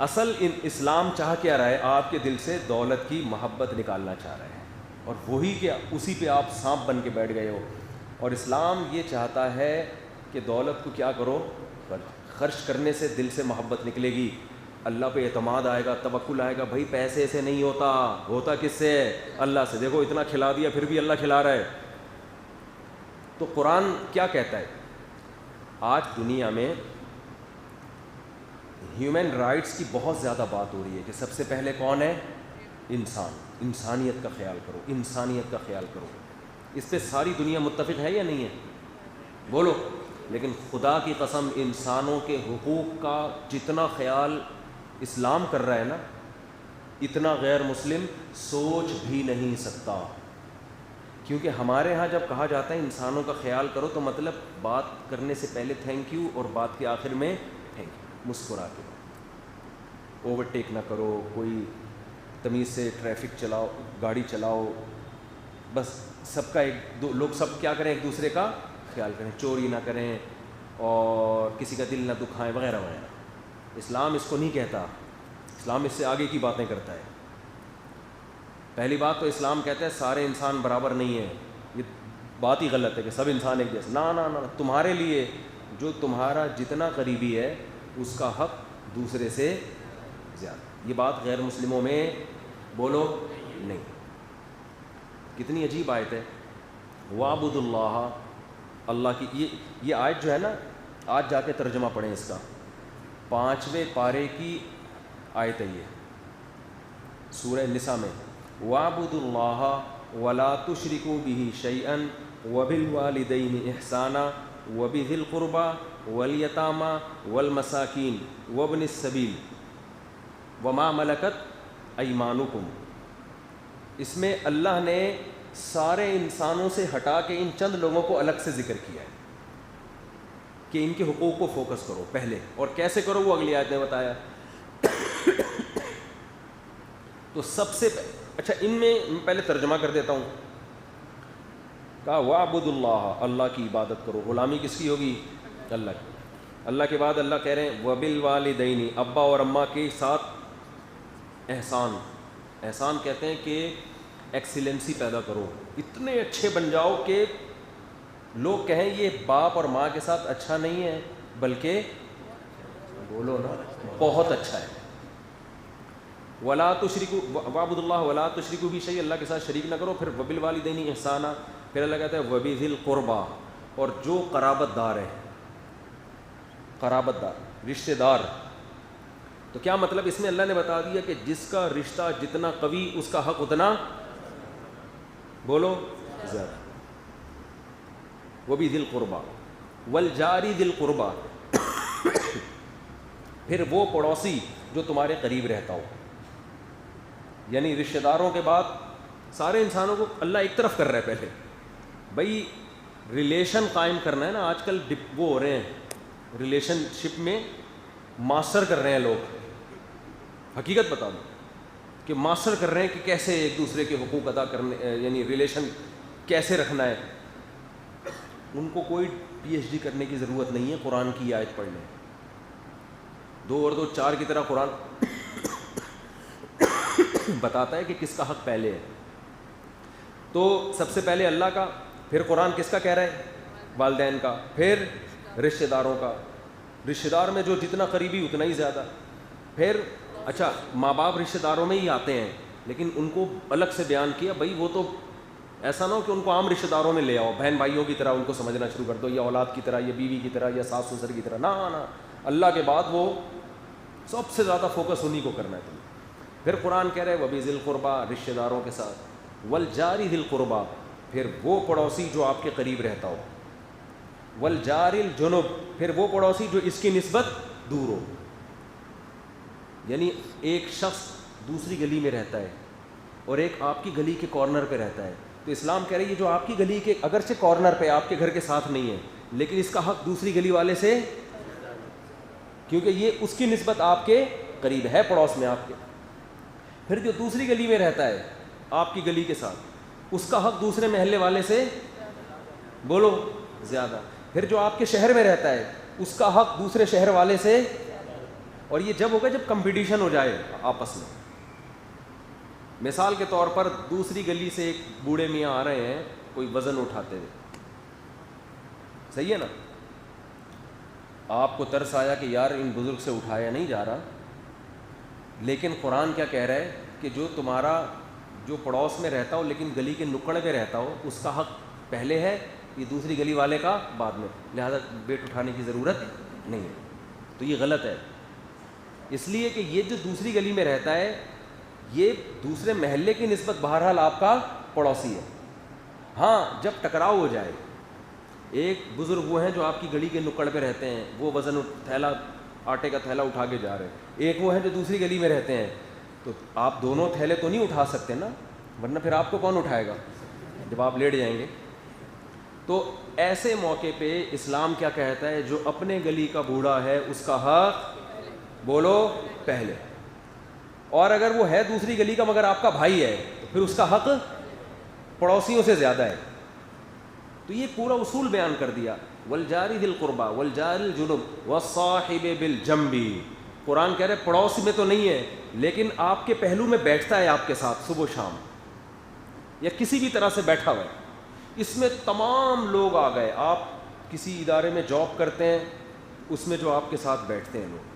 اصل اسلام چاہ کیا رہا ہے؟ آپ کے دل سے دولت کی محبت نکالنا چاہ رہے ہیں، اور وہی کہ اسی پہ آپ سانپ بن کے بیٹھ گئے ہو. اور اسلام یہ چاہتا ہے کہ دولت کو کیا کرو؟ خرچ کرنے سے دل سے محبت نکلے گی، اللہ پہ اعتماد آئے گا، توکل آئے گا. بھائی پیسے سے نہیں ہوتا، ہوتا کس سے؟ اللہ سے. دیکھو اتنا کھلا دیا پھر بھی اللہ کھلا رہا ہے. تو قرآن کیا کہتا ہے؟ آج دنیا میں ہیومن رائٹس کی بہت زیادہ بات ہو رہی ہے کہ سب سے پہلے کون ہے؟ انسان. انسانیت کا خیال کرو، انسانیت کا خیال کرو. اس پہ ساری دنیا متفق ہے یا نہیں ہے؟ بولو. لیکن خدا کی قسم انسانوں کے حقوق کا جتنا خیال اسلام کر رہا ہے نا، اتنا غیر مسلم سوچ بھی نہیں سکتا. کیونکہ ہمارے ہاں جب کہا جاتا ہے انسانوں کا خیال کرو تو مطلب بات کرنے سے پہلے تھینک یو اور بات کے آخر میں تھینک یو، مسکرا کے. اوورٹیک نہ کرو، کوئی تمیز سے ٹریفک چلاؤ، گاڑی چلاؤ، بس سب کا لوگ سب کیا کریں؟ ایک دوسرے کا خیال کریں، چوری نہ کریں اور کسی کا دل نہ دکھائیں وغیرہ وغیرہ. اسلام اس کو نہیں کہتا، اسلام اس سے آگے کی باتیں کرتا ہے. پہلی بات تو اسلام کہتا ہے سارے انسان برابر نہیں ہیں. یہ بات ہی غلط ہے کہ سب انسان ایک جیسے. نہ تمہارے لیے جو تمہارا جتنا قریبی ہے اس کا حق دوسرے سے زیادہ. یہ بات غیر مسلموں میں بولو نہیں. کتنی عجیب آیت ہے. وَاعْبُدُوا اللَّهَ، اللہ کی یہ آیت جو ہے نا، آج جا کے ترجمہ پڑھیں اس کا. 5ویں پارے کی آیت ہے یہ، سورہ نساء میں. وَاعْبُدُوا اللَّهَ وَلَا تُشْرِكُوا بِهِ شَيْئًا وَبِالْوَالِدَيْنِ إِحْسَانًا وَبِذِي الْقُرْبَى وَالْيَتَامَى وَالْمَسَاكِينِ وَابْنِ السَّبِيلِ وَمَا مَلَكَتْ أَيْمَانُكُمْ. اس میں اللہ نے سارے انسانوں سے ہٹا کے ان چند لوگوں کو الگ سے ذکر کیا ہے کہ ان کے حقوق کو فوکس کرو پہلے، اور کیسے کرو وہ اگلی آیت نے بتایا. تو سب سے اچھا ان میں پہلے ترجمہ کر دیتا ہوں. کہا وَاعْبُدُوا اللَّهَ، اللہ کی عبادت کرو. غلامی کس کی ہوگی؟ اللہ کی. اللہ کے بعد اللہ کہہ رہے ہیں وَبِالْوَالِدَيْنِ، ابا اور اماں کے ساتھ احسان. احسان کہتے ہیں کہ ایکسیلنسی پیدا کرو، اتنے اچھے بن جاؤ کہ لوگ کہیں یہ باپ اور ماں کے ساتھ اچھا نہیں ہے بلکہ بولو نا بہت اچھا ہے. وَلَا تُشْرِكُوا وَاعْبُدُوا اللَّهَ وَلَا تُشْرِكُوا بِهِ شَيْئًا، اللہ کے ساتھ شریک نہ کرو. پھر وَبِالْوَالِدَيْنِ إِحْسَانًا، پھر اللہ کہتا ہے وَبِذِي الْقُرْبَى، اور جو قرابت دار ہے، قرابت دار رشتہ دار. تو کیا مطلب؟ اس میں اللہ نے بتا دیا کہ جس کا رشتہ جتنا قوی اس کا حق اتنا بولو زیادہ. وَبِذِي الْقُرْبَى وَالْجَارِ ذِي الْقُرْبَى، پھر وہ پڑوسی جو تمہارے قریب رہتا ہو. یعنی رشتہ داروں کے بعد سارے انسانوں کو اللہ ایک طرف کر رہا ہے. پہلے بھائی ریلیشن قائم کرنا ہے نا. آج کل وہ ہو رہے ہیں ریلیشن شپ میں ماسٹر کر رہے ہیں لوگ. حقیقت بتا دوں کہ ماسٹر کر رہے ہیں کہ کیسے ایک دوسرے کے حقوق ادا کرنے، یعنی ریلیشن کیسے رکھنا ہے. ان کو کوئی پی ایچ ڈی کرنے کی ضرورت نہیں ہے قرآن کی آیت پڑھنے. 2 اور 2 4 کی طرح قرآن بتاتا ہے کہ کس کا حق پہلے ہے. تو سب سے پہلے اللہ کا، پھر قرآن کس کا کہہ رہا ہے؟ والدین کا، پھر رشتہ داروں کا. رشتہ دار میں جو جتنا قریبی اتنا ہی زیادہ. پھر اچھا ماں باپ رشتہ داروں میں ہی آتے ہیں لیکن ان کو الگ سے بیان کیا. بھائی وہ تو ایسا نہ ہو کہ ان کو عام رشتہ داروں میں لے آؤ، بہن بھائیوں کی طرح ان کو سمجھنا شروع کر دو، یا اولاد کی طرح، یا بیوی کی طرح، یا ساس سسر کی طرح. نہ اللہ کے بعد وہ سب سے زیادہ فوکس انہی کو کرنا ہے تمہیں. پھر قرآن کہہ رہے وَبِذِي الْقُرْبَى، رشتہ داروں کے ساتھ. وَالْجَارِ ذِي الْقُرْبَى، پھر وہ پڑوسی جو آپ کے قریب رہتا ہو. وَالْجَارِ الْجُنُبِ، پھر وہ پڑوسی جو اس کی نسبت دور ہو. یعنی ایک شخص دوسری گلی میں رہتا ہے اور ایک آپ کی گلی کے کارنر پہ رہتا ہے. تو اسلام کہہ رہی ہے جو آپ کی گلی کے اگرچہ کارنر پہ آپ کے گھر کے ساتھ نہیں ہے لیکن اس کا حق دوسری گلی والے سے، کیونکہ یہ اس کی نسبت آپ کے قریب ہے، پڑوس میں آپ کے. پھر جو دوسری گلی میں رہتا ہے آپ کی گلی کے ساتھ، اس کا حق دوسرے محلے والے سے بولو زیادہ. پھر جو آپ کے شہر میں رہتا ہے اس کا حق دوسرے شہر والے سے. اور یہ جب ہوگا جب کمپٹیشن ہو جائے آپس میں. مثال کے طور پر دوسری گلی سے ایک بوڑھے میاں آ رہے ہیں کوئی وزن اٹھاتے ہوئے, صحیح ہے نا, آپ کو ترس آیا کہ یار ان بزرگ سے اٹھایا نہیں جا رہا, لیکن قرآن کیا کہہ رہا ہے کہ جو تمہارا جو پڑوس میں رہتا ہو لیکن گلی کے نکڑ پہ رہتا ہو اس کا حق پہلے ہے, یہ دوسری گلی والے کا بعد میں, لہذا ویٹ اٹھانے کی ضرورت نہیں ہے. تو یہ غلط ہے, اس لیے کہ یہ جو دوسری گلی میں رہتا ہے یہ دوسرے محلے کی نسبت بہرحال آپ کا پڑوسی ہے. ہاں جب ٹکراؤ ہو جائے, ایک بزرگ وہ ہیں جو آپ کی گلی کے نکڑ پہ رہتے ہیں, وہ وزن تھیلا آٹے کا تھیلا اٹھا کے جا رہے ہیں, ایک وہ ہیں جو دوسری گلی میں رہتے ہیں, تو آپ دونوں تھیلے تو نہیں اٹھا سکتے نا, ورنہ پھر آپ کو کون اٹھائے گا جب آپ لیٹ جائیں گے. تو ایسے موقع پہ اسلام کیا کہتا ہے, جو اپنے گلی کا بوڑھا ہے اس کا حق بولو پہلے, اور اگر وہ ہے دوسری گلی کا مگر آپ کا بھائی ہے تو پھر اس کا حق پڑوسیوں سے زیادہ ہے. تو یہ پورا اصول بیان کر دیا, والجار ذی القربى والجار الجنب والصاحب بالجنب. قرآن کہہ رہے پڑوسی میں تو نہیں ہے لیکن آپ کے پہلو میں بیٹھتا ہے آپ کے ساتھ صبح و شام, یا کسی بھی طرح سے بیٹھا ہوا ہے. اس میں تمام لوگ آ گئے, آپ کسی ادارے میں جاب کرتے ہیں اس میں جو آپ کے ساتھ بیٹھتے ہیں لوگ,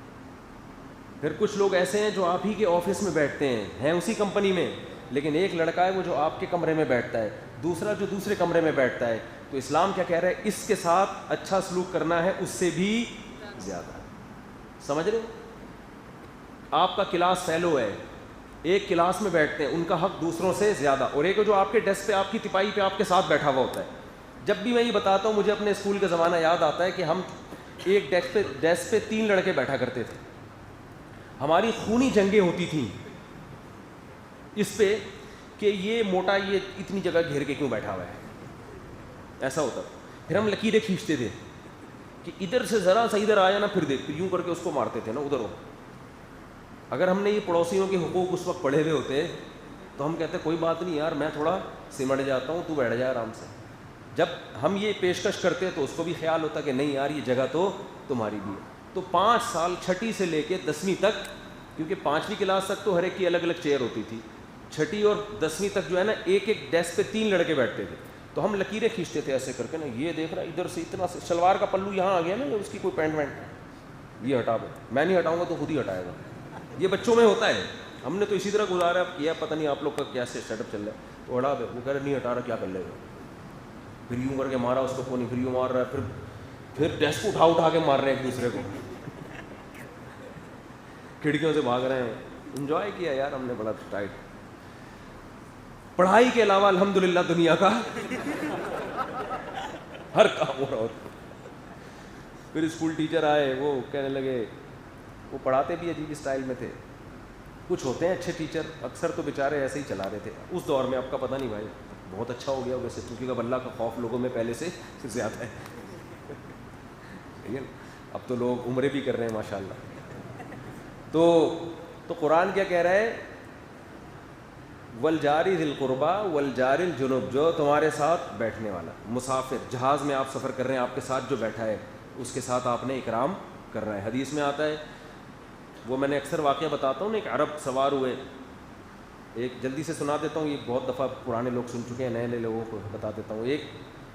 پھر کچھ لوگ ایسے ہیں جو آپ ہی کے آفس میں بیٹھتے ہیں اسی کمپنی میں, لیکن ایک لڑکا ہے وہ جو آپ کے کمرے میں بیٹھتا ہے, دوسرا جو دوسرے کمرے میں بیٹھتا ہے. تو اسلام کیا کہہ رہا ہے, اس کے ساتھ اچھا سلوک کرنا ہے اس سے بھی زیادہ. سمجھ رہے, آپ کا کلاس فیلو ہے, ایک کلاس میں بیٹھتے ہیں, ان کا حق دوسروں سے زیادہ, اور ایک جو آپ کے ڈیسک پہ آپ کی تپائی پہ آپ کے ساتھ بیٹھا ہوا ہوتا ہے. جب بھی میں یہ بتاتا ہوں مجھے اپنے اسکول کا زمانہ یاد آتا ہے کہ ہم ایک ڈیسک پہ 3 لڑکے بیٹھا کرتے تھے. ہماری خونی جنگیں ہوتی تھیں اس پہ کہ یہ موٹا یہ اتنی جگہ گھیر کے کیوں بیٹھا ہوا ہے, ایسا ہوتا. پھر ہم لکیریں کھینچتے تھے کہ ادھر سے ذرا سا ادھر آیا نا پھر دیکھ, پھر یوں کر کے اس کو مارتے تھے نا ادھر ہو. اگر ہم نے یہ پڑوسیوں کے حقوق اس وقت پڑھے ہوئے ہوتے تو ہم کہتے کوئی بات نہیں یار میں تھوڑا سمٹ جاتا ہوں, تو بیٹھ جائے آرام سے. جب ہم یہ پیشکش کرتے تو اس کو بھی خیال ہوتا کہ نہیں یار یہ جگہ تو تمہاری بھی ہے. تو 5 سال چھٹی سے لے کے 10ویں تک, کیونکہ 5ویں کلاس تک تو ہر ایک کی الگ الگ چیئر ہوتی تھی, چھٹی اور 10ویں تک جو ہے نا ایک ایک ڈیسک پہ 3 لڑکے بیٹھتے تھے. تو ہم لکیریں کھینچتے تھے ایسے کر کے نا, یہ دیکھ رہا ادھر سے اتنا شلوار کا پلو یہاں آ گیا نا, اس کی کوئی پینٹ وینٹ یہ ہٹا دو, میں نہیں ہٹاؤں گا تو خود ہی ہٹائے گا. یہ بچوں میں ہوتا ہے, ہم نے تو اسی طرح گزارا کیا, پتہ نہیں آپ لوگ کا کیسے سیٹ اپ چل رہا ہے. تو ہٹا دے, وہ کہہ رہے نہیں ہٹا رہا, کیا کر لے گا, پھر یوں کر کے مارا اس کو کون نہیں, پھر یوں مار رہا ہے, پھر ڈیسک اٹھا کے مار رہے ہیں ایک دوسرے کو, کھڑکیوں سے بھاگ رہے ہیں. انجوائے کیا یار ہم نے بڑا ٹائٹ. پڑھائی کے علاوہ الحمدللہ دنیا کا ہر کام ہو رہا ہوتا. پھر اسکول ٹیچر آئے, وہ کہنے لگے, وہ پڑھاتے بھی عجیب اسٹائل میں تھے. کچھ ہوتے ہیں اچھے ٹیچر, اکثر تو بیچارے ایسے ہی چلا رہے تھے اس دور میں. اب کا پتہ نہیں بھائی, بہت اچھا ہو گیا ویسے, کیونکہ اب اللہ کا خوف لوگوں میں پہلے سے زیادہ ہے. اب تو لوگ عمرے بھی کر رہے ہیں ماشاءاللہ. تو قرآن کیا کہہ رہا ہے, والجاری ذی القربى والجار الجنب, جو تمہارے ساتھ بیٹھنے والا مسافر, جہاز میں آپ سفر کر رہے ہیں, آپ کے ساتھ جو بیٹھا ہے اس کے ساتھ آپ نے اکرام کرنا ہے. حدیث میں آتا ہے, وہ میں نے اکثر واقعہ بتاتا ہوں نا, ایک عرب سوار ہوئے, ایک جلدی سے سنا دیتا ہوں, یہ بہت دفعہ پرانے لوگ سن چکے ہیں, نئے نئے لوگوں کو بتا دیتا ہوں. ایک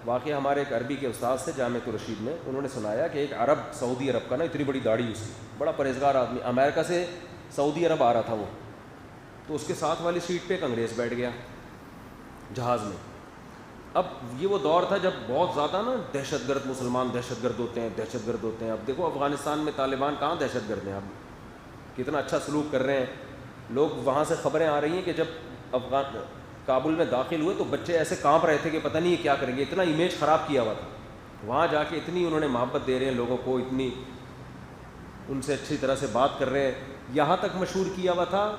واقعہ ہمارے ایک عربی کے استاد سے جامعۃ الرشید میں, انہوں نے سنایا کہ ایک عرب, سعودی عرب کا نا, اتنی بڑی داڑھی اس کی, بڑا پرہیزگار آدمی, امریکہ سے سعودی عرب آ رہا تھا وہ. تو اس کے ساتھ والی سیٹ پہ ایک انگریز بیٹھ گیا جہاز میں. اب یہ وہ دور تھا جب بہت زیادہ نا دہشت گرد, مسلمان دہشت گرد ہوتے ہیں. اب دیکھو افغانستان میں طالبان کہاں دہشت گرد ہیں, اب کتنا اچھا سلوک کر رہے ہیں لوگ. وہاں سے خبریں آ رہی ہیں کہ جب کابل میں داخل ہوئے تو بچے ایسے کانپ رہے تھے کہ پتہ نہیں کیا کریں گے, اتنا امیج خراب کیا ہوا تھا. وہاں جا کے اتنی انہوں نے محبت دے رہے ہیں لوگوں کو, اتنی ان سے اچھی طرح سے بات کر رہے ہیں. یہاں تک مشہور کیا ہوا تھا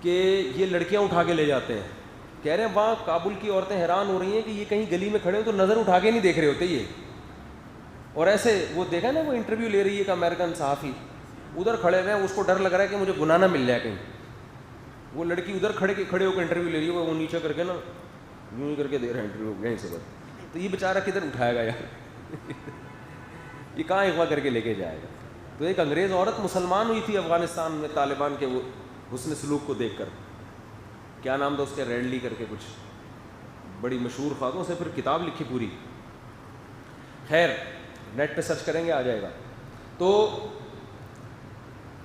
کہ یہ لڑکیاں اٹھا کے لے جاتے ہیں. کہہ رہے ہیں وہاں کابل کی عورتیں حیران ہو رہی ہیں کہ یہ کہیں گلی میں کھڑے ہو تو نظر اٹھا کے نہیں دیکھ رہے ہوتے یہ. اور ایسے وہ دیکھا نا, وہ انٹرویو لے رہی ہے ایک امریکن صحافی, ادھر کھڑے ہوئے ہیں, اس کو ڈر لگ رہا ہے کہ مجھے گناہ نہ مل جائے کہیں. وہ لڑکی ادھر کھڑے ہو کے انٹرویو لے رہی ہے, وہ نیچے کر کے نا یوں ہی کر کے دے رہے ہیں انٹرویو یہیں سے. تو یہ بیچارہ کدھر اٹھائے گا یار, یہ کہاں اغوا کر کے لے کے جائے گا. تو ایک انگریز عورت مسلمان ہوئی تھی افغانستان میں طالبان کے وہ حسن سلوک کو دیکھ کر، کیا نام تھا اس کے، ریڈلی کر کے کچھ، بڑی مشہور خاتون سے پھر کتاب لکھی پوری. خیر نیٹ پہ سرچ کریں گے آ جائے گا. تو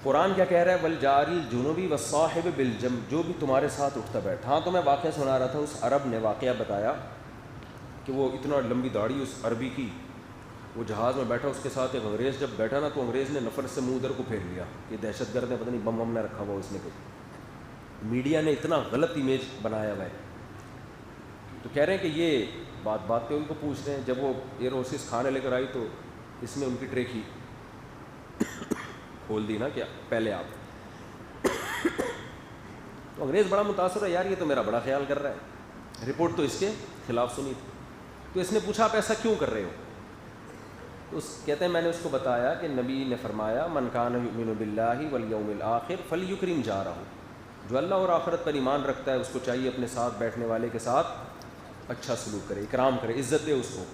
قرآن کیا کہہ رہا ہے، والجار الجنوبی والصاحب بالجنب، جو بھی تمہارے ساتھ اٹھتا بیٹھا. ہاں تو میں واقعہ سنا رہا تھا، اس عرب نے واقعہ بتایا کہ وہ اتنا لمبی داڑھی اس عربی کی، وہ جہاز میں بیٹھا، اس کے ساتھ ایک انگریز جب بیٹھا نا تو انگریز نے نفرت سے منہ ادھر کو پھیر لیا کہ دہشت گرد نے پتہ نہیں بم وم نہ رکھا ہوا اس نے کوئی. میڈیا نے اتنا غلط امیج بنایا ہوا ہے. تو کہہ رہے ہیں کہ یہ بات پہ ان کو پوچھ رہے ہیں، جب وہ ایئر ہاسٹس کھانے لے کر آئی تو اس نے ان کی ٹرے کی کھول دی نا، کیا پہلے آپ. تو انگریز بڑا متاثر ہے، یار یہ تو میرا بڑا خیال کر رہا ہے، رپورٹ تو اس کے خلاف سنی تھی. تو اس نے پوچھا آپ ایسا کیوں کر رہے ہو؟ تو کہتے ہیں میں نے اس کو بتایا کہ نبی نے فرمایا من کان یؤمن باللہ والیوم الآخر فلیکرم جارہ، جو اللہ اور آخرت پر ایمان رکھتا ہے اس کو چاہیے اپنے ساتھ بیٹھنے والے کے ساتھ اچھا سلوک کرے، اکرام کرے، عزت دے اس کو.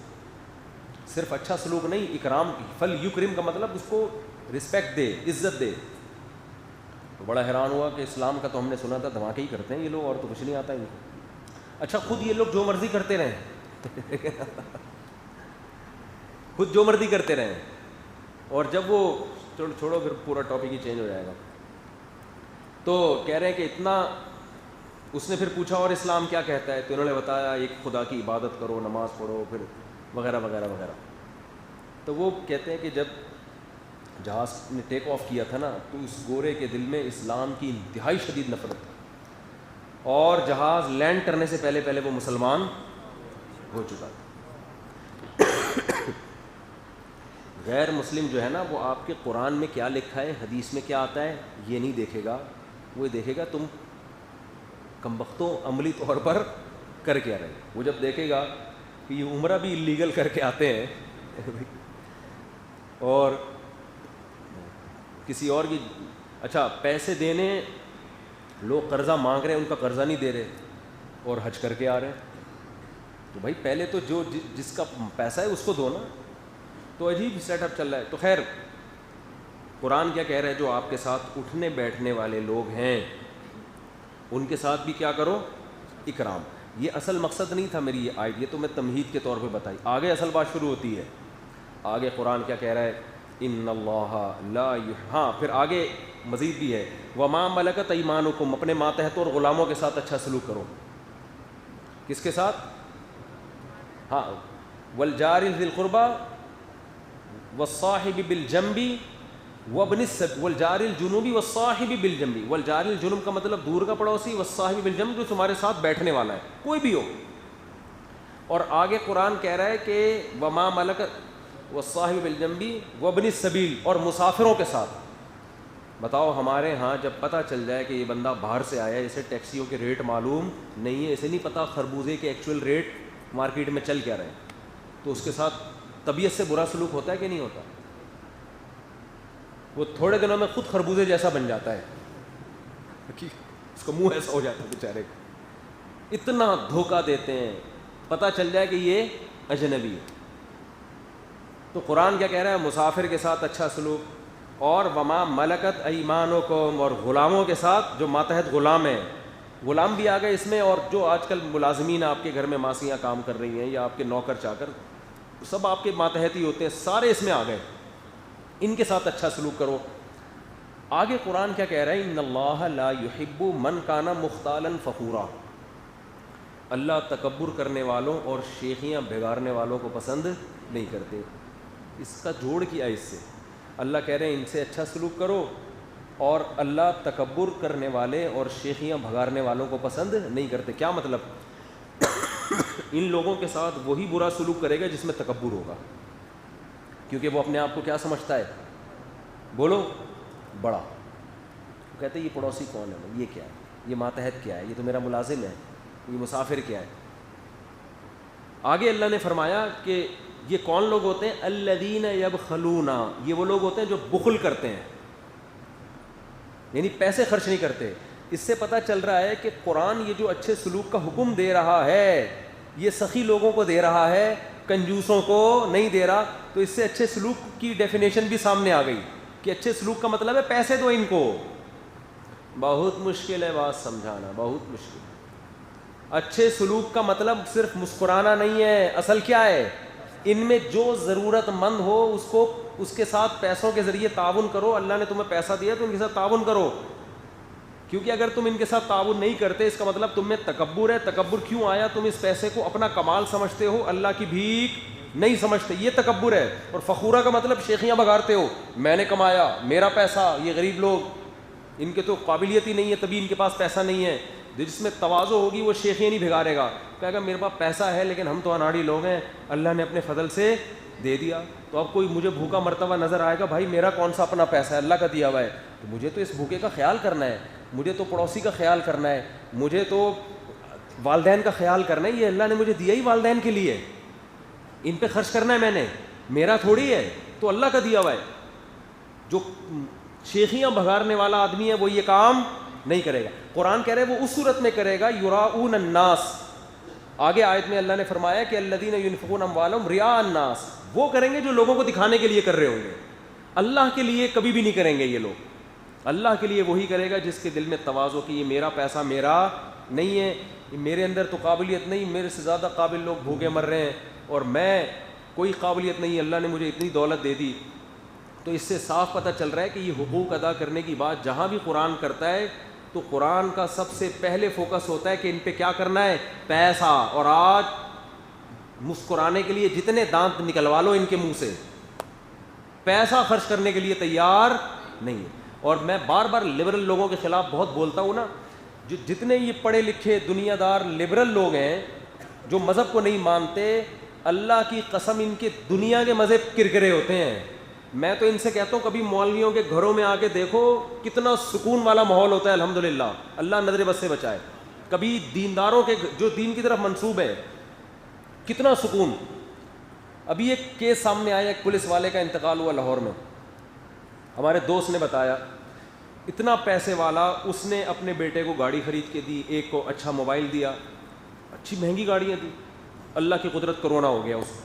صرف اچھا سلوک نہیں، اکرام، فلیکرم کا مطلب اس کو رسپیکٹ دے، عزت دے. تو بڑا حیران ہوا کہ اسلام کا تو ہم نے سنا تھا دھماکے ہی کرتے ہیں یہ لوگ، اور تو کچھ نہیں آتا ان کو. اچھا خود یہ لوگ جو مرضی کرتے رہیں خود جو مرضی کرتے رہیں، اور جب وہ چھوڑو پھر پورا ٹاپک ہی چینج ہو جائے گا. تو کہہ رہے ہیں کہ اتنا، اس نے پھر پوچھا اور اسلام کیا کہتا ہے، تو انہوں نے بتایا ایک خدا کی عبادت کرو، نماز پڑھو، پھر وغیرہ وغیرہ وغیرہ. تو وہ کہتے ہیں کہ جب جہاز نے ٹیک آف کیا تھا نا تو اس گورے کے دل میں اسلام کی انتہائی شدید نفرت تھی، اور جہاز لینڈ کرنے سے پہلے وہ مسلمان ہو چکا تھا. غیر مسلم جو ہے نا وہ آپ کے قرآن میں کیا لکھا ہے، حدیث میں کیا آتا ہے یہ نہیں دیکھے گا، وہ دیکھے گا تم کمبختوں عملی طور پر کر کے آ رہے. وہ جب دیکھے گا کہ یہ عمرہ بھی اللیگل کر کے آتے ہیں اور کسی اور کی، اچھا پیسے دینے لوگ قرضہ مانگ رہے ہیں، ان کا قرضہ نہیں دے رہے اور حج کر کے آ رہے ہیں. تو بھائی پہلے تو جو جس کا پیسہ ہے اس کو دو نا. تو عجیب سیٹ اپ چل رہا ہے. تو خیر قرآن کیا کہہ رہا ہے، جو آپ کے ساتھ اٹھنے بیٹھنے والے لوگ ہیں ان کے ساتھ بھی کیا کرو، اکرام. یہ اصل مقصد نہیں تھا میری یہ آیت، یہ تو میں تمہید کے طور پہ بتائی. آگے اصل بات شروع ہوتی ہے. آگے قرآن کیا کہہ رہا ہے، ان اللہ لا ہاں پھر آگے مزید بھی ہے، وما ملکت ایمانکم، اپنے ماتحت اور غلاموں کے ساتھ اچھا سلوک کرو. کس کے ساتھ؟ ہاں والجار ذی القربى والصاحب بالجنب وابن السبیل والجار الجنوب والصاحب بالجنب. والجار الجنوب کا مطلب دور کا پڑوسی، والصاحب بالجنب جو تمہارے ساتھ بیٹھنے والا ہے، کوئی بھی ہو. اور آگے قرآن کہہ رہا ہے کہ وما ملکت والصاحب بالجنب وابن السبیل، اور مسافروں کے ساتھ. بتاؤ ہمارے ہاں جب پتہ چل جائے کہ یہ بندہ باہر سے آیا ہے، اسے ٹیکسیوں کے ریٹ معلوم نہیں ہے، اسے نہیں پتہ خربوزے کے ایکچوئل ریٹ مارکیٹ میں چل کیا رہے ہیں، تو اس کے ساتھ طبیعت سے برا سلوک ہوتا ہے کہ نہیں ہوتا؟ وہ تھوڑے دنوں میں خود خربوزے جیسا بن جاتا ہے، اس کا منہ ایسا ہو جاتا ہے بیچارے کا. اتنا دھوکہ دیتے ہیں، پتہ چل جائے کہ یہ اجنبی ہے. تو قرآن کیا کہہ رہا ہے، مسافر کے ساتھ اچھا سلوک، اور وما ملکت ایمانکم، اور غلاموں کے ساتھ جو ماتحت غلام ہیں. غلام بھی آ گئے اس میں، اور جو آج کل ملازمین آپ کے گھر میں ماسیاں کام کر رہی ہیں یا آپ کے نوکر چاکر، سب آپ کے ماتحت ہی ہوتے ہیں، سارے اس میں آ گئے. ان کے ساتھ اچھا سلوک کرو. آگے قرآن کیا کہہ رہا ہے، ان اللہ لا یحب من کان مختالا فخورا. اللہ تکبر کرنے والوں اور شیخیاں بگاڑنے والوں کو پسند نہیں کرتے. اس کا جوڑ کیا اس سے، اللہ کہہ رہے ہیں ان سے اچھا سلوک کرو، اور اللہ تکبر کرنے والے اور شیخیاں بھگاڑنے والوں کو پسند نہیں کرتے. کیا مطلب؟ ان لوگوں کے ساتھ وہی برا سلوک کرے گا جس میں تکبر ہوگا، کیونکہ وہ اپنے آپ کو کیا سمجھتا ہے، بولو، بڑا. کہتے ہیں یہ پڑوسی کون ہے، یہ کیا ہے، یہ ماتحت کیا ہے، یہ تو میرا ملازم ہے، یہ مسافر کیا ہے. آگے اللہ نے فرمایا کہ یہ کون لوگ ہوتے ہیں، الذین یبخلون، یہ وہ لوگ ہوتے ہیں جو بخل کرتے ہیں، یعنی پیسے خرچ نہیں کرتے. اس سے پتہ چل رہا ہے کہ قرآن یہ جو اچھے سلوک کا حکم دے رہا ہے یہ سخی لوگوں کو دے رہا ہے، کنجوسوں کو نہیں دے رہا. تو اس سے اچھے سلوک کی ڈیفینیشن بھی سامنے آ گئی. کہ اچھے سلوک کا مطلب ہے پیسے دو ان کو. بہت مشکل ہے بات سمجھانا, بہت مشکل. اچھے سلوک کا مطلب صرف مسکرانا نہیں ہے. اصل کیا ہے, ان میں جو ضرورت مند ہو اس کے ساتھ پیسوں کے ذریعے تعاون کرو. اللہ نے تمہیں پیسہ دیا تو ان کے ساتھ تعاون کرو, کیونکہ اگر تم ان کے ساتھ تعاون نہیں کرتے اس کا مطلب تم میں تکبر ہے. تکبر کیوں آیا؟ تم اس پیسے کو اپنا کمال سمجھتے ہو, اللہ کی بھیک نہیں سمجھتے, یہ تکبر ہے. اور فخورہ کا مطلب شیخیاں بگاڑتے ہو, میں نے کمایا, میرا پیسہ. یہ غریب لوگ, ان کے تو قابلیت ہی نہیں ہے, تبھی ان کے پاس پیسہ نہیں ہے. جس میں تواضع ہوگی وہ شیخیاں نہیں بھگارے گا, کہے گا میرے پاس پیسہ ہے لیکن ہم تو اناڑی لوگ ہیں, اللہ نے اپنے فضل سے دے دیا. تو اب کوئی مجھے بھوکا مرتا ہوا نظر آئے گا, بھائی میرا کون سا اپنا پیسہ ہے, اللہ کا دیا ہوا ہے, تو مجھے تو اس بھوکے کا خیال کرنا ہے, مجھے تو پڑوسی کا خیال کرنا ہے, مجھے تو والدین کا خیال کرنا ہے. یہ اللہ نے مجھے دیا ہی والدین کے لیے, ان پہ خرچ کرنا ہے میں نے, میرا تھوڑی ہے, تو اللہ کا دیا ہوا ہے. جو شیخیاں بھگارنے والا آدمی ہے وہ یہ کام نہیں کرے گا. قرآن کہہ رہے وہ اس صورت میں کرے گا یراؤن الناس. آگے آیت میں اللہ نے فرمایا کہ الذین ينفقون اموالهم رئاء الناس, وہ کریں گے جو لوگوں کو دکھانے کے لیے کر رہے ہوں گے. اللہ کے لیے کبھی بھی نہیں کریں گے یہ لوگ. اللہ کے لیے وہی کرے گا جس کے دل میں تواضع کی, یہ میرا پیسہ میرا نہیں ہے, میرے اندر تو قابلیت نہیں, میرے سے زیادہ قابل لوگ بھوکے مر رہے ہیں اور میں کوئی قابلیت نہیں, اللہ نے مجھے اتنی دولت دے دی. تو اس سے صاف پتہ چل رہا ہے کہ یہ حقوق ادا کرنے کی بات جہاں بھی قرآن کرتا ہے تو قرآن کا سب سے پہلے فوکس ہوتا ہے کہ ان پہ کیا کرنا ہے, پیسہ. اور آج مسکرانے کے لیے جتنے دانت نکلوا لو ان کے منہ سے, پیسہ خرچ کرنے کے لیے تیار نہیں ہے. اور میں بار بار لبرل لوگوں کے خلاف بہت بولتا ہوں نا, جو جتنے یہ پڑھے لکھے دنیا دار لبرل لوگ ہیں جو مذہب کو نہیں مانتے, اللہ کی قسم ان کے دنیا کے مذہب کرکرے ہوتے ہیں. میں تو ان سے کہتا ہوں کبھی مولویوں کے گھروں میں آ کے دیکھو کتنا سکون والا ماحول ہوتا ہے, الحمدللہ, اللہ نظر بد سے بچائے. کبھی دینداروں کے جو دین کی طرف منسوب ہے کتنا سکون. ابھی ایک کیس سامنے آیا, ایک پولیس والے کا انتقال ہوا لاہور میں. ہمارے دوست نے بتایا اتنا پیسے والا, اس نے اپنے بیٹے کو گاڑی خرید کے دی, ایک کو اچھا موبائل دیا, اچھی مہنگی گاڑیاں دی. اللہ کی قدرت کرونا ہو گیا اس کو,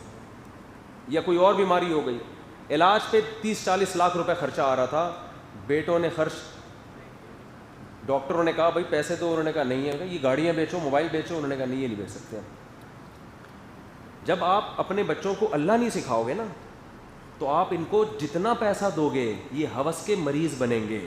یا کوئی اور بیماری ہو گئی, علاج پہ 30-40 لاکھ روپے خرچہ آ رہا تھا. بیٹوں نے خرچ, ڈاکٹروں نے کہا بھائی پیسے تو, انہوں نے کہا نہیں ہے, یہ گاڑیاں بیچو, موبائل بیچو. انہوں نے کہا نہیں, یہ نہیں بیچ سکتے. جب آپ اپنے بچوں کو اللہ نہیں سکھاؤ گے نا تو آپ ان کو جتنا پیسہ دو گے یہ ہوس کے مریض بنیں گے,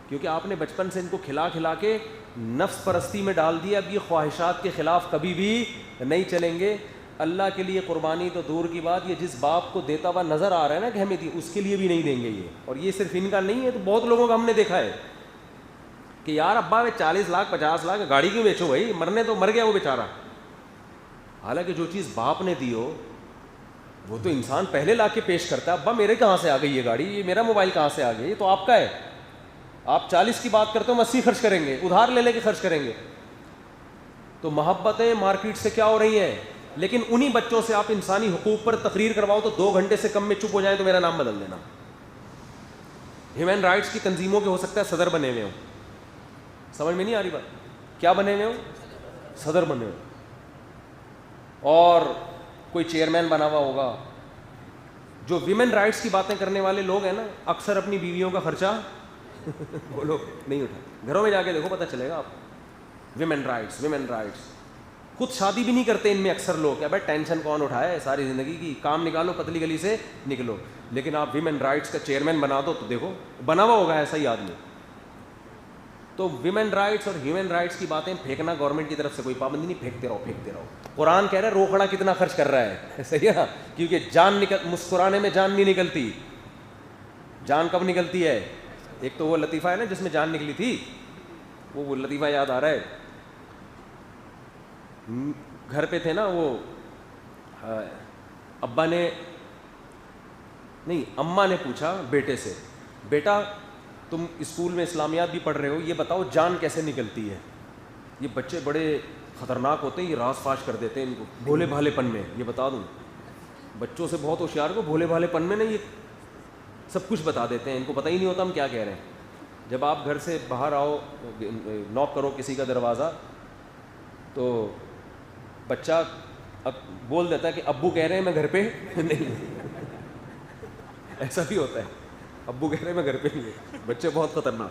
کیونکہ آپ نے بچپن سے ان کو کھلا کھلا کے نفس پرستی میں ڈال دیا. اب یہ خواہشات کے خلاف کبھی بھی نہیں چلیں گے. اللہ کے لیے قربانی تو دور کی بات, یہ جس باپ کو دیتا ہوا نظر آ رہا ہے نا کہ ہمیں دی, اس کے لیے بھی نہیں دیں گے یہ. اور یہ صرف ان کا نہیں ہے, تو بہت لوگوں کا ہم نے دیکھا ہے کہ یار ابا 40 لاکھ 50 لاکھ گاڑی کیوں بیچو بھائی, مرنے تو مر گیا وہ بیچارہ. حالانکہ جو چیز باپ نے دی ہو وہ تو انسان پہلے لا کے پیش کرتا ہے. ابا میرے کہاں سے آ گئی یہ گاڑی, یہ میرا موبائل کہاں سے آ گئی, یہ تو آپ کا ہے. آپ 40 کی بات کرتے ہو, 80 خرچ کریں گے, ادھار لے لے کے خرچ کریں گے. تو محبتیں مارکیٹ سے کیا ہو رہی ہیں, لیکن انہی بچوں سے آپ انسانی حقوق پر تقریر کرواؤ تو 2 گھنٹے سے کم میں چپ ہو جائیں تو میرا نام بدل دینا. ہیومن رائٹس کی تنظیموں کے ہو سکتا ہے صدر بنے ہوئے ہوں, سمجھ میں نہیں آ رہی بات, کیا بنے ہوئے ہوں, صدر بنے ہوئے, اور کوئی چیئرمین بنا ہوا ہوگا. جو ویمن رائٹس کی باتیں کرنے والے لوگ ہیں نا, اکثر اپنی بیویوں کا خرچہ وہ لوگ نہیں اٹھا. گھروں میں جا کے دیکھو پتہ چلے گا آپ. ویمن رائٹس, ویمن رائٹس, خود شادی بھی نہیں کرتے ان میں اکثر لوگ. کیا بھائی ٹینشن کون اٹھائے ساری زندگی کی, کام نکالو, پتلی گلی سے نکلو. لیکن آپ ویمن رائٹس کا چیئرمین بنا دو تو دیکھو بنا ہوا ہوگا ایسا ہی آدمی. تو ویمن رائٹس اور ہیومن رائٹس کی باتیں پھینکنا گورنمنٹ کی طرف سے کوئی پابندی نہیں, پھینکتے رہو پھینکتے رہو. قرآن کہہ رہا ہے روکڑا کتنا خرچ کر رہا ہے, صحیح ہے نا, کیونکہ جان مسکرانے میں جان نہیں نکلتی. جان کب نکلتی ہے, ایک تو وہ لطیفہ ہے نا جس میں جان نکلی تھی, وہ لطیفہ یاد آ رہا ہے. گھر پہ تھے نا وہ, ابا نے نہیں اماں نے پوچھا بیٹے سے, بیٹا تم اسکول میں اسلامیات بھی پڑھ رہے ہو, یہ بتاؤ جان کیسے نکلتی ہے. یہ بچے بڑے خطرناک ہوتے ہیں, یہ راز فاش کر دیتے ہیں ان کو بھولے بھالے پن میں. یہ بتا دوں بچوں سے بہت ہوشیار کو بھولے بھالے پن میں نا یہ سب کچھ بتا دیتے ہیں, ان کو پتہ ہی نہیں ہوتا ہم کیا کہہ رہے ہیں. جب آپ گھر سے باہر آؤ, نوک کرو کسی کا دروازہ, تو بچہ بول دیتا ہے کہ ابو کہہ رہے ہیں میں گھر پہ نہیں. ایسا بھی ہوتا ہے. ابو کہہ رہے میں گھر پہ نہیں ہوں, بچے بہت خطرناک.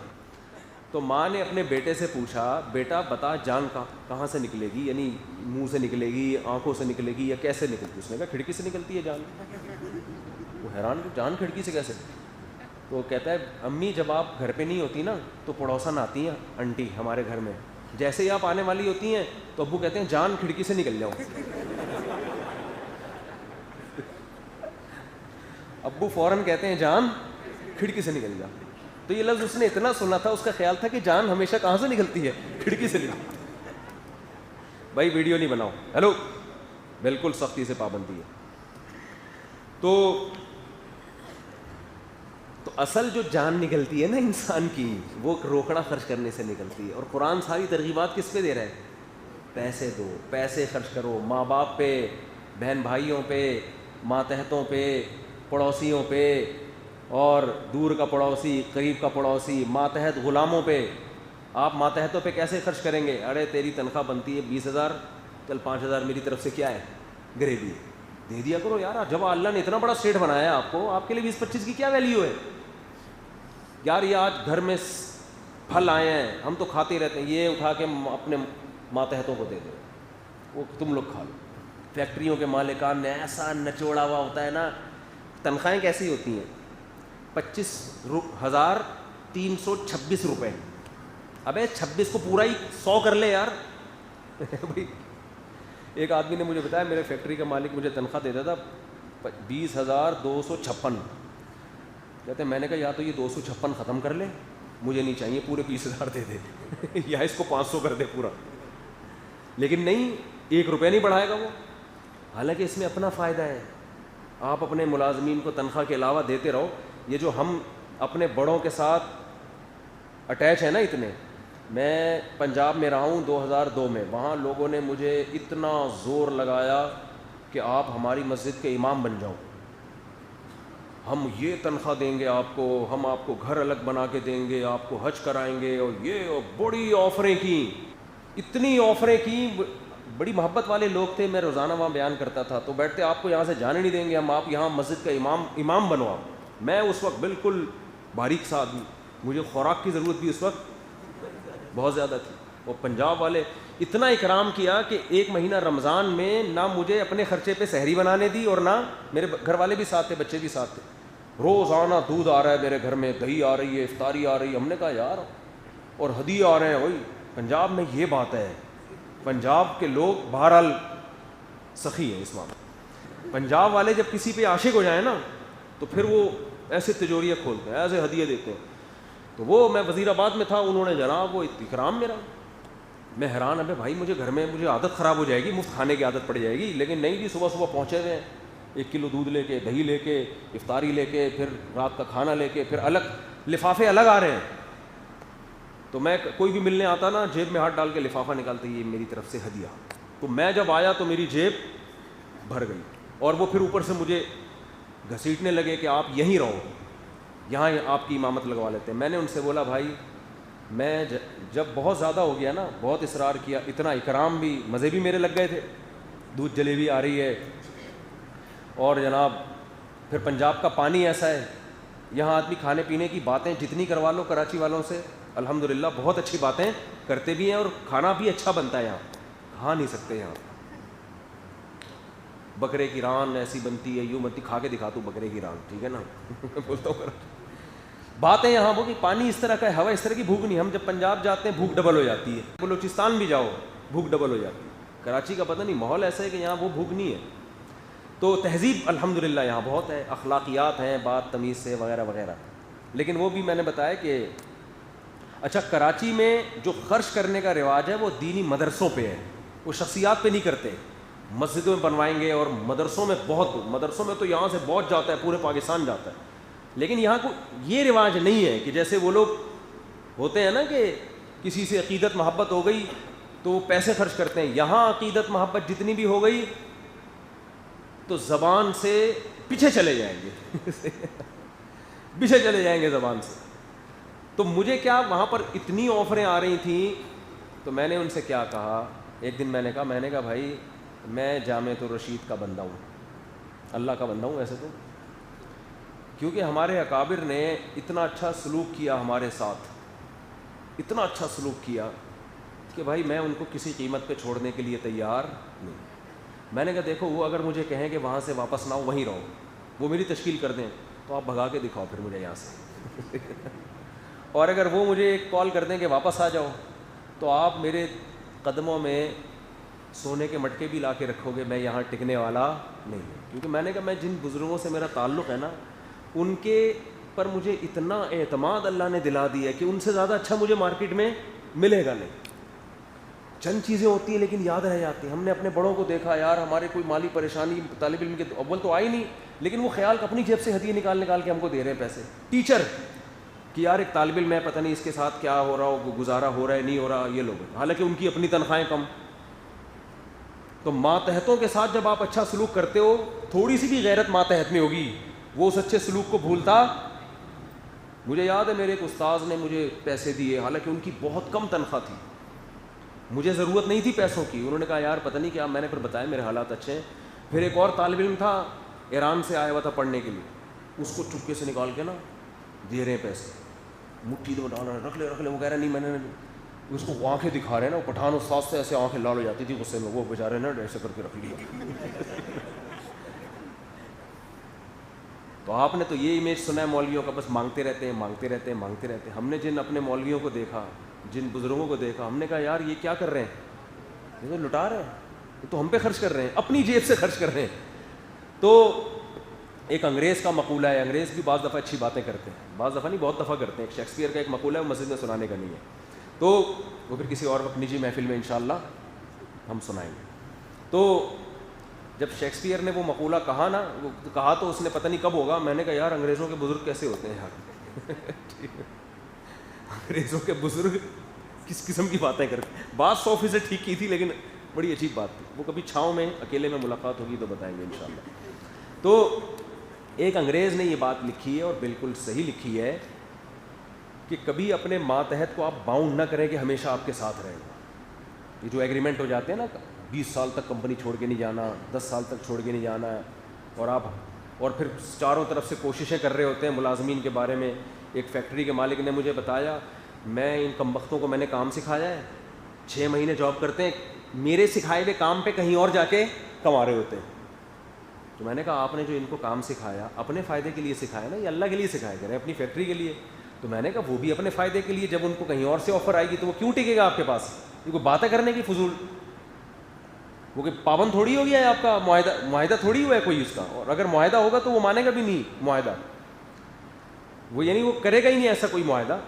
تو ماں نے اپنے بیٹے سے پوچھا بیٹا بتا جان کہاں سے نکلے گی, یعنی منہ سے نکلے گی, آنکھوں سے نکلے گی, یا کیسے نکلے گی؟ اس نے کہا کھڑکی سے نکلتی ہے جان. وہ حیران کہ جان کھڑکی سے کیسے؟ تو وہ کہتا ہے امی جب آپ گھر پہ نہیں ہوتی نا تو پڑوسن آتی ہیں انٹی ہمارے گھر میں, جیسے ہی آپ آنے والی ہوتی ہیں تو ابو کہتے ہیں جان کھڑکی سے نکل جاؤ. ابو فوراً کہتے ہیں جان کھڑکی سے نکل جا. تو یہ لفظ اس نے اتنا سنا تھا, اس کا خیال تھا کہ جان ہمیشہ کہاں سے نکلتی ہے؟ کھڑکی سے نکلتی. بھائی ویڈیو نہیں بناؤ, ہیلو, بالکل سختی سے پابندی ہے. تو اصل جو جان نکلتی ہے نا انسان کی, وہ روکڑا خرچ کرنے سے نکلتی ہے. اور قرآن ساری ترغیبات کس پہ دے رہا ہے؟ پیسے دو, پیسے خرچ کرو, ماں باپ پہ, بہن بھائیوں پہ, ماتحتوں پہ, پڑوسیوں پہ, اور دور کا پڑوسی, قریب کا پڑوسی, ماتحت غلاموں پہ. آپ ماتحتوں پہ کیسے خرچ کریں گے؟ ارے تیری تنخواہ بنتی ہے 20,000, چل 5,000 میری طرف سے کیا ہے گریوی دے دیا کرو یار. جب اللہ نے اتنا بڑا اسٹیٹ بنایا ہے آپ کو, آپ کے لیے 20-25 کی کیا ویلیو ہے یار؟ یہ آج گھر میں پھل آئے ہیں, ہم تو کھاتے رہتے ہیں, یہ اٹھا کے اپنے ماتحتوں کو دے دو, وہ تم لوگ کھا لو. فیکٹریوں کے مالکان نے ایسا نچوڑا ہوا ہوتا ہے نا. تنخواہیں کیسی ہوتی ہیں؟ 25,326 روپے. ابے 26 کو پورا ہی 100 کر لے یار. بھائی ایک آدمی نے مجھے بتایا میرے فیکٹری کا مالک مجھے تنخواہ دیتا تھا 20,256. کہتے ہیں میں نے کہا یا تو یہ 256 ختم کر لے, مجھے نہیں چاہیے, پورے 20,000 دے دے, یا اس کو 500 کر دے پورا. لیکن نہیں, 1 روپیہ نہیں بڑھائے گا وہ. حالانکہ اس میں اپنا فائدہ ہے. آپ اپنے ملازمین کو تنخواہ کے علاوہ دیتے رہو. یہ جو ہم اپنے بڑوں کے ساتھ اٹیچ ہیں نا اتنے, میں پنجاب میں رہا ہوں 2002 میں, وہاں لوگوں نے مجھے اتنا زور لگایا کہ آپ ہماری مسجد کے امام بن جاؤ, ہم یہ تنخواہ دیں گے آپ کو, ہم آپ کو گھر الگ بنا کے دیں گے, آپ کو حج کرائیں گے, اور یہ بڑی آفریں کی, اتنی آفریں کی. بڑی محبت والے لوگ تھے, میں روزانہ وہاں بیان کرتا تھا. تو بیٹھتے آپ کو یہاں سے جانے نہیں دیں گے, ہم آپ یہاں مسجد کا امام بنو آپ. میں اس وقت بالکل باریک سا آدمی, مجھے خوراک کی ضرورت بھی اس وقت بہت زیادہ تھی. وہ پنجاب والے اتنا اکرام کیا کہ 1 مہینہ رمضان میں نہ مجھے اپنے خرچے پہ سحری بنانے دی, اور نہ میرے گھر والے بھی ساتھ تھے, بچے بھی ساتھ تھے. روزانہ دودھ آ رہا ہے میرے گھر میں, دہی آ رہی ہے, افطاری آ رہی ہے. ہم نے کہا یار, اور ہدیے آ رہے ہیں. وہی پنجاب میں یہ بات ہے, پنجاب کے لوگ بہرحال سخی ہیں اس معاملے. پنجاب والے جب کسی پہ عاشق ہو جائیں نا تو پھر وہ ایسے تجوریاں کھولتے ہیں, ایسے ہدیے دیتے ہیں. تو وہ میں وزیر آباد میں تھا, انہوں نے جناب وہ اکرام میرا, میں حیران. ابے بھائی مجھے عادت خراب ہو جائے گی, مفت کھانے کی عادت پڑ جائے گی. لیکن نہیں جی, صبح صبح پہنچے ہوئے ہیں, 1 کلو دودھ لے کے, دہی لے کے, افطاری لے کے, پھر رات کا کھانا لے کے, پھر الگ لفافے الگ آ رہے ہیں. تو میں کوئی بھی ملنے آتا نا, جیب میں ہاتھ ڈال کے لفافہ نکالتے, یہ میری طرف سے ہدیہ. تو میں جب آیا تو میری جیب بھر گئی, اور وہ پھر اوپر سے مجھے گھسیٹنے لگے کہ آپ یہیں رہو, یہاں آپ کی امامت لگوا لیتے ہیں. میں نے ان سے بولا بھائی میں جب بہت زیادہ ہو گیا نا, بہت اصرار کیا, اتنا اکرام بھی, مزے بھی میرے لگ گئے تھے, دودھ جلیبی آ رہی ہے, اور جناب پھر پنجاب کا پانی ایسا ہے, یہاں آدمی کھانے پینے کی باتیں جتنی کروا لو کراچی والوں سے, الحمدللہ بہت اچھی باتیں کرتے بھی ہیں, اور کھانا بھی اچھا بنتا ہے. یہاں کھا نہیں سکتے, یہاں بکرے کی ران ایسی بنتی ہے, یوں بنتی, کھا کے دکھا تو بکرے کی ران, ٹھیک ہے نا. بولتا ہوں باتیں یہاں وہ کہ پانی اس طرح کا ہے, ہوا اس طرح کی بھوک نہیں. ہم جب پنجاب جاتے ہیں بھوک ڈبل ہو جاتی ہے, بلوچستان بھی جاؤ بھوک ڈبل ہو جاتی ہے. کراچی کا پتہ نہیں ماحول ایسا ہے کہ یہاں وہ بھوک نہیں ہے. تو تہذیب الحمدللہ یہاں بہت ہے, اخلاقیات ہیں, بات تمیز سے وغیرہ وغیرہ. لیکن وہ بھی میں نے بتایا کہ اچھا کراچی میں جو خرچ کرنے کا رواج ہے وہ دینی مدرسوں پہ ہے, وہ شخصیات پہ نہیں کرتے. مسجدوں میں بنوائیں گے, اور مدرسوں میں مدرسوں میں تو یہاں سے بہت جاتا ہے, پورے پاکستان جاتا ہے. لیکن یہاں کو یہ رواج نہیں ہے کہ جیسے وہ لوگ ہوتے ہیں نا کہ کسی سے عقیدت محبت ہو گئی تو وہ پیسے خرچ کرتے ہیں. یہاں عقیدت محبت جتنی بھی ہو گئی تو زبان سے پیچھے چلے جائیں گے پیچھے چلے جائیں گے زبان سے. تو مجھے کیا وہاں پر اتنی آفریں آ رہی تھیں, تو میں نے ان سے کیا کہا, ایک دن میں نے کہا بھائی میں جامعۃ الرشید کا بندہ ہوں, اللہ کا بندہ ہوں ایسے تو, کیونکہ ہمارے اکابر نے اتنا اچھا سلوک کیا ہمارے ساتھ، اتنا اچھا سلوک کیا کہ بھائی میں ان کو کسی قیمت پہ چھوڑنے کے لیے تیار نہیں. میں نے کہا دیکھو وہ اگر مجھے کہیں کہ وہاں سے واپس نہ آؤ وہیں رہو، وہ میری تشکیل کر دیں تو آپ بھگا کے دکھاؤ پھر مجھے یہاں سے اور اگر وہ مجھے ایک کال کر دیں کہ واپس آ جاؤ تو آپ میرے قدموں میں سونے کے مٹکے بھی لا کے رکھو گے، میں یہاں ٹکنے والا نہیں ہوں. کیونکہ میں نے کہا میں جن بزرگوں سے میرا تعلق ہے نا ان کے پر مجھے اتنا اعتماد اللہ نے دلا دیا ہے کہ ان سے زیادہ اچھا مجھے مارکیٹ میں ملے گا نہیں. چند چیزیں ہوتی ہیں لیکن یاد رہ جاتی ہیں. ہم نے اپنے بڑوں کو دیکھا یار ہمارے کوئی مالی پریشانی طالب علم کے اول تو آئی نہیں، لیکن وہ خیال اپنی جیب سے ہدیے نکال کے ہم کو دے رہے ہیں پیسے. ٹیچر کہ یار ایک طالب علم ہے پتہ نہیں اس کے ساتھ کیا ہو رہا ہو، گزارا ہو رہا ہے نہیں ہو رہا، یہ لوگ حالانکہ ان کی اپنی تنخواہیں کم. تو ماتحتوں کے ساتھ جب آپ اچھا سلوک کرتے ہو تھوڑی سی بھی غیرت ماتحت میں ہوگی، وہ اس اچھے سلوک کو بھولتا. مجھے یاد ہے میرے ایک استاذ نے مجھے پیسے دیے، حالانکہ ان کی بہت کم تنخواہ تھی، مجھے ضرورت نہیں تھی پیسوں کی. انہوں نے کہا یار پتہ نہیں کیا، میں نے پھر بتایا میرے حالات اچھے ہیں. پھر ایک اور طالب علم تھا ایران سے آیا ہوا تھا پڑھنے کے لیے، اس کو چپکے سے نکال کے نا دے رہے ہیں پیسے، مٹھی تو ڈال رہے ہیں، رکھ لے. وہ کہہ رہے نہیں میں نے، اس کو آنکھیں دکھا رہے ہیں نا، پٹھان استاد سے ایسے آنکھیں لال ہو جاتی تھی غصے میں، وہ بیچارے نا ایسے کر کے رکھ لیا. تو آپ نے تو یہ امیج سنا ہے مولویوں کا، بس مانگتے رہتے ہیں مانگتے رہتے ہیں مانگتے رہتے ہیں. ہم نے جن اپنے مولویوں کو دیکھا، جن بزرگوں کو دیکھا، ہم نے کہا یار یہ کیا کر رہے ہیں، یہ تو لٹا رہے ہیں، یہ تو ہم پہ خرچ کر رہے ہیں، اپنی جیب سے خرچ کر رہے ہیں. تو ایک انگریز کا مقولہ ہے، انگریز بھی بعض دفعہ اچھی باتیں کرتے ہیں، بعض دفعہ نہیں بہت دفعہ کرتے ہیں. ایک شیکسپیئر کا ایک مقولہ ہے، وہ مسجد میں سنانے کا نہیں ہے، تو وہ پھر کسی اور وقت نجی محفل میں انشاءاللہ ہم سنائیں گے. تو جب شیکسپیئر نے وہ مقولہ کہا نا، وہ کہا تو اس نے پتہ نہیں کب ہوگا، میں نے کہا یار انگریزوں کے بزرگ کیسے ہوتے ہیں یار انگریزوں کے بزرگ کس قسم کی باتیں کرتے ہیں. بات 100% ٹھیک کی تھی لیکن بڑی عجیب بات تھی. وہ کبھی چھاؤں میں اکیلے میں ملاقات ہوگی تو بتائیں گے انشاءاللہ. تو ایک انگریز نے یہ بات لکھی ہے اور بالکل صحیح لکھی ہے کہ کبھی اپنے ماتحت کو آپ باؤنڈ نہ کریں کہ ہمیشہ آپ کے ساتھ رہے گا. یہ جو ایگریمنٹ ہو جاتے ہیں نا 20 سال تک کمپنی چھوڑ کے نہیں جانا، 10 سال تک چھوڑ کے نہیں جانا ہے، اور پھر چاروں طرف سے کوششیں کر رہے ہوتے ہیں ملازمین کے بارے میں. ایک فیکٹری کے مالک نے مجھے بتایا میں ان کمبختوں کو میں نے کام سکھایا ہے، 6 مہینے جاب کرتے ہیں، میرے سکھائے ہوئے کام پہ کہیں اور جا کے کما رہے ہوتے ہیں. تو میں نے کہا آپ نے جو ان کو کام سکھایا اپنے فائدے کے لیے سکھایا نا، یہ اللہ کے لیے سکھایا کریں اپنی فیکٹری کے لیے. تو میں نے کہا وہ بھی اپنے فائدے کے لیے، جب ان کو کہیں اور سے آفر آئے گی تو وہ کیوں ٹکے گا آپ کے پاس؟ یہ کوئی باتیں کرنے کی فضول، وہ کہ پابند تھوڑی ہو گیا ہے آپ کا، معاہدہ تھوڑی ہوا ہے کوئی اس کا، اور اگر معاہدہ ہوگا تو وہ مانے گا بھی نہیں معاہدہ، وہ یعنی وہ کرے گا ہی نہیں ایسا کوئی معاہدہ.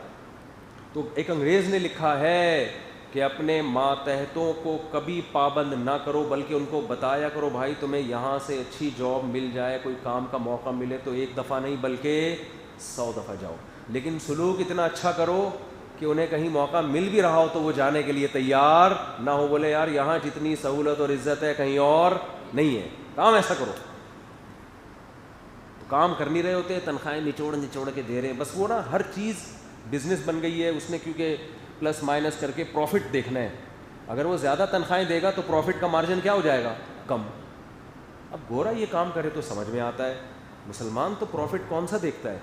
تو ایک انگریز نے لکھا ہے کہ اپنے ماتحتوں کو کبھی پابند نہ کرو، بلکہ ان کو بتایا کرو بھائی تمہیں یہاں سے اچھی جاب مل جائے، کوئی کام کا موقع ملے تو 1 دفعہ نہیں بلکہ 100 دفعہ جاؤ، لیکن سلوک اتنا اچھا کرو کہ انہیں کہیں موقع مل بھی رہا ہو تو وہ جانے کے لیے تیار نہ ہو، بولے یار یہاں جتنی سہولت اور عزت ہے کہیں اور نہیں ہے. کام ایسا کرو. تو کام کر نہیں رہے ہوتے، تنخواہیں نچوڑ کے دے رہے ہیں، بس وہ نا ہر چیز بزنس بن گئی ہے اس میں، کیونکہ پلس مائنس کر کے پروفٹ دیکھنا ہے. اگر وہ زیادہ تنخواہیں دے گا تو پروفٹ کا مارجن کیا ہو جائے گا؟ کم. اب گورا یہ کام کرے تو سمجھ میں آتا ہے، مسلمان تو پروفٹ کون سا دیکھتا ہے؟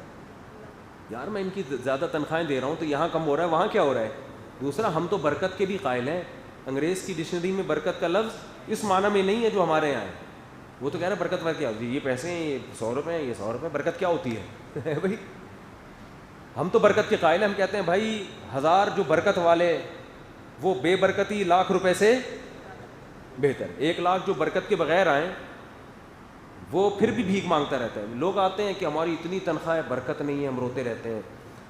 یار میں ان کی زیادہ تنخواہیں دے رہا ہوں تو یہاں کم ہو رہا ہے، وہاں کیا ہو رہا ہے؟ دوسرا ہم تو برکت کے بھی قائل ہیں. انگریز کی ڈکشنری میں برکت کا لفظ اس معنی میں نہیں ہے جو ہمارے یہاں ہے. وہ تو کہہ رہے ہیں برکت کیا ہوتی ہے، یہ پیسے ہیں، یہ 100 روپے ہیں، یہ 100 روپے، برکت کیا ہوتی ہے بھائی؟ ہم تو برکت کے قائل ہیں. ہم کہتے ہیں بھائی 1000 جو برکت والے وہ بے برکتی 1,00,000 روپے سے بہتر. 1,00,000 جو برکت کے بغیر آئیں وہ پھر بھی بھیک مانگتا رہتا ہے. لوگ آتے ہیں کہ ہماری اتنی تنخواہ ہے، برکت نہیں ہے، ہم روتے رہتے ہیں.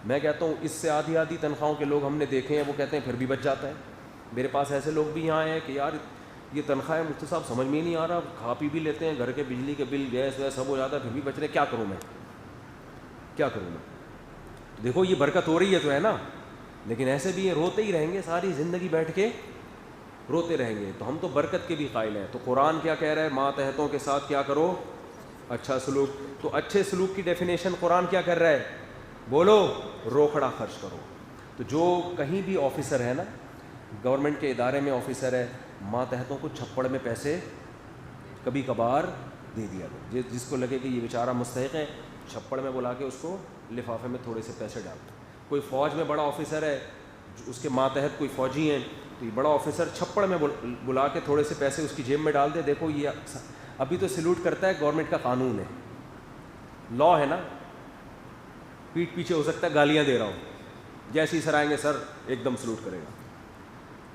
میں کہتا ہوں اس سے آدھی تنخواہوں کے لوگ ہم نے دیکھے ہیں، وہ کہتے ہیں پھر بھی بچ جاتا ہے. میرے پاس ایسے لوگ بھی یہاں ہیں کہ یار یہ تنخواہ مفتی صاحب سمجھ میں ہی نہیں آ رہا، کھا پی بھی لیتے ہیں، گھر کے بجلی کے بل گیس ویس سب ہو جاتا ہے، پھر بھی بچ رہے، کیا کروں میں؟ دیکھو یہ برکت ہو رہی ہے تو ہے نا، لیکن ایسے بھی یہ روتے ہی رہیں گے ساری زندگی، بیٹھ کے روتے رہیں گے. تو ہم تو برکت کے بھی قائل ہیں. تو قرآن کیا کہہ رہا ہے؟ ماتحتوں کے ساتھ کیا کرو؟ اچھا سلوک. تو اچھے سلوک کی ڈیفینیشن قرآن کیا کر رہا ہے؟ بولو، روکھڑا خرچ کرو. تو جو کہیں بھی آفیسر ہے نا، گورنمنٹ کے ادارے میں آفیسر ہے، ماتحتوں کو چھپڑ میں پیسے کبھی کبھار دے دیا کرو. جس کو لگے کہ یہ بیچارہ مستحق ہے چھپڑ میں بلا کے اس کو لفافے میں تھوڑے سے پیسے ڈالتا. کوئی فوج میں بڑا آفیسر ہے, اس کے ماتحت کوئی فوجی ہیں, تو یہ بڑا آفیسر چھپڑ میں بلا کے تھوڑے سے پیسے اس کی جیب میں ڈال دے, دیکھو یہ ابھی تو سلوٹ کرتا ہے, گورنمنٹ کا قانون ہے, لا ہے نا, پیٹھ پیچھے ہو سکتا ہے گالیاں دے رہا ہوں, جیسے ہی سر آئیں گے سر ایک دم سلوٹ کرے گا.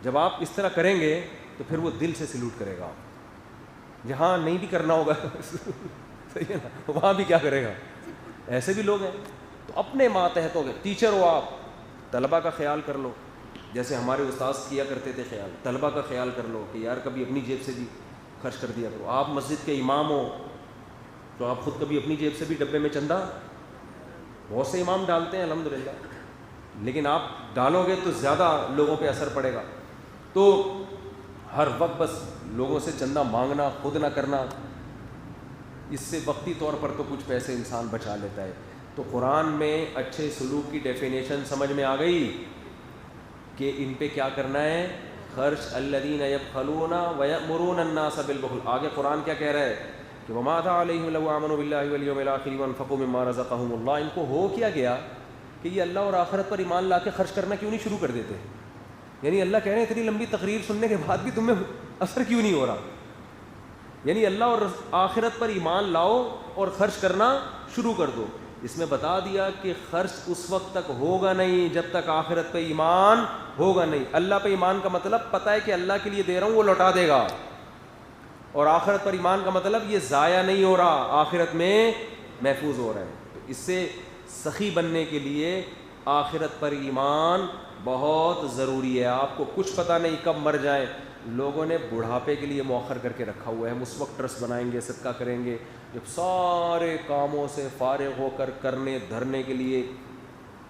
جب آپ اس طرح کریں گے تو پھر وہ دل سے سلوٹ کرے گا. جہاں نہیں بھی کرنا ہوگا صحیح ہے نا, وہاں بھی کیا کرے گا. ایسے بھی لوگ ہیں. تو اپنے ماتحتوں کے ٹیچر ہو آپ, طلبہ کا خیال کر لو, جیسے ہمارے استاذ کیا کرتے تھے خیال, طلبہ کا خیال کر لو کہ یار کبھی اپنی جیب سے بھی خرچ کر دیا کرو. آپ مسجد کے امام ہو تو آپ خود کبھی اپنی جیب سے بھی ڈبے میں چندہ, بہت سے امام ڈالتے ہیں الحمدللہ, لیکن آپ ڈالو گے تو زیادہ لوگوں پہ اثر پڑے گا. تو ہر وقت بس لوگوں سے چندہ مانگنا, خود نہ کرنا, اس سے وقتی طور پر تو کچھ پیسے انسان بچا لیتا ہے. تو قرآن میں اچھے سلوک کی ڈیفینیشن سمجھ میں آ گئی کہ ان پہ کیا کرنا ہے, خرچ. الذین یبخلون ویأمرون الناس بالبخل. آگے قرآن کیا کہہ رہا ہے کہ وما ذا علیہم لو آمنوا باللہ والیوم الآخر وانفقوا مما رزقہم اللہ. ان کو ہو کیا گیا کہ یہ اللہ اور آخرت پر ایمان لا کے خرچ کرنا کیوں نہیں شروع کر دیتے. یعنی اللہ کہہ رہے ہیں اتنی لمبی تقریر سننے کے بعد بھی تمہیں اثر کیوں نہیں ہو رہا. یعنی اللہ اور آخرت پر ایمان لاؤ اور خرچ کرنا شروع کر دو. اس میں بتا دیا کہ خرچ اس وقت تک ہوگا نہیں جب تک آخرت پہ ایمان ہوگا نہیں. اللہ پہ ایمان کا مطلب پتہ ہے کہ اللہ کے لیے دے رہا ہوں وہ لوٹا دے گا, اور آخرت پر ایمان کا مطلب یہ ضائع نہیں ہو رہا, آخرت میں محفوظ ہو رہا ہے. تو اس سے سخی بننے کے لیے آخرت پر ایمان بہت ضروری ہے. آپ کو کچھ پتہ نہیں کب مر جائیں. لوگوں نے بڑھاپے کے لیے مؤخر کر کے رکھا ہوا ہے, ہم اس وقت ٹرسٹ بنائیں گے, صدقہ کریں گے, جب سارے کاموں سے فارغ ہو کر کرنے دھرنے کے لیے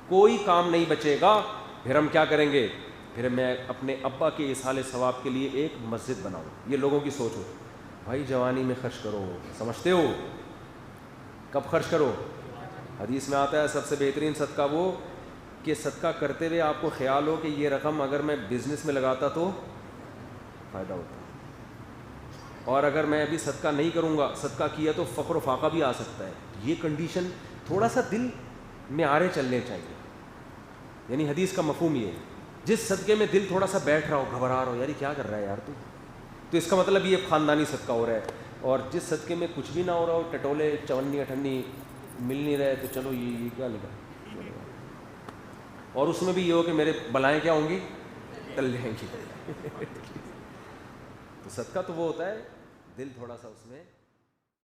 کوئی کام نہیں بچے گا, پھر ہم کیا کریں گے, پھر میں اپنے ابا کے ایصال ثواب کے لیے ایک مسجد بناؤں. یہ لوگوں کی سوچ ہو. بھائی جوانی میں خرچ کرو, سمجھتے ہو کب خرچ کرو. حدیث میں آتا ہے سب سے بہترین صدقہ وہ کہ صدقہ کرتے ہوئے آپ کو خیال ہو کہ یہ رقم اگر میں بزنس میں لگاتا تو فائدہ ہوتا, اور اگر میں ابھی صدقہ نہیں کروں گا, صدقہ کیا تو فقر و فاقہ بھی آ سکتا ہے. یہ کنڈیشن تھوڑا سا دل میں آرے چلنے چاہیے. یعنی حدیث کا مفہوم یہ ہے, جس صدقے میں دل تھوڑا سا بیٹھ رہا ہو, گھبرا رہا ہو, یار کیا کر رہا ہے یار تو اس کا مطلب یہ خاندانی صدقہ ہو رہا ہے. اور جس صدقے میں کچھ بھی نہ ہو رہا ہو, ٹٹولے چونی اٹھنی مل نہیں رہے, تو چلو یہ کیا لگا, اور اس میں بھی یہ ہو کہ میرے بلائیں کیا ہوں گی, ٹل جائیں گی. تو صدقہ تو وہ ہوتا ہے دل تھوڑا سا اس میں